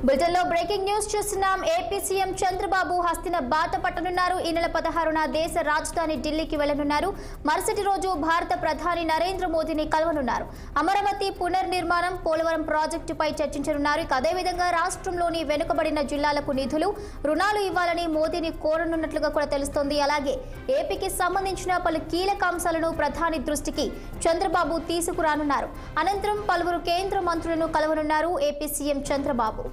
బులెటిన్లో breaking news చూస్తున్నాం. AP CM Chandrababu Hastina బాట పట్టనున్నారు. ఈ నెల 16న దేశ రాజధాని ఢిల్లీకి వెళ్లనున్నారు. మరుసటి రోజు భారత ప్రధాని నరేంద్ర మోదీని కలవనున్నారు. అమరావతి పునర్నిర్మాణం, పోలవరం ప్రాజెక్టుపై చర్చించనున్నారు. అదేవిధంగా రాష్ట్రంలోని వెనుకబడిన జిల్లాలకు నిధులు, రుణాలు ఇవ్వాలని మోదీని కోరనున్నట్లుగా కూడా తెలుస్తోంది. అలాగే ఏపీకి సంబంధించిన పలు కీలక అంశాలను ప్రధాని దృష్టికి చంద్రబాబు తీసుకురానున్నారు. అనంతరం పలువురు కేంద్ర మంత్రులను కలవనున్నారు AP CM Chandrababu.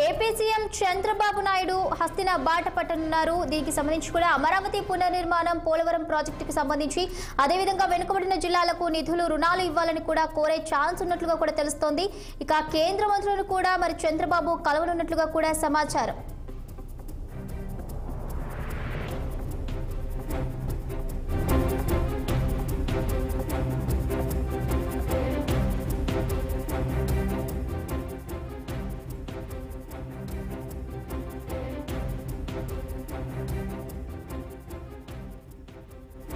AP CM Chandrababu Naidu Hastina బాట పట్టనున్నారు. దీనికి సంబంధించి కూడా అమరావతి పునర్నిర్మాణం, పోలవరం ప్రాజెక్టుకు సంబంధించి అదేవిధంగా వెనుకబడిన జిల్లాలకు నిధులు, రుణాలు ఇవ్వాలని కూడా కోరే ఛాన్స్ ఉన్నట్లుగా కూడా తెలుస్తోంది. కేంద్ర మంత్రులను కూడా మరి చంద్రబాబు కలవనున్నట్లుగా కూడా సమాచారం.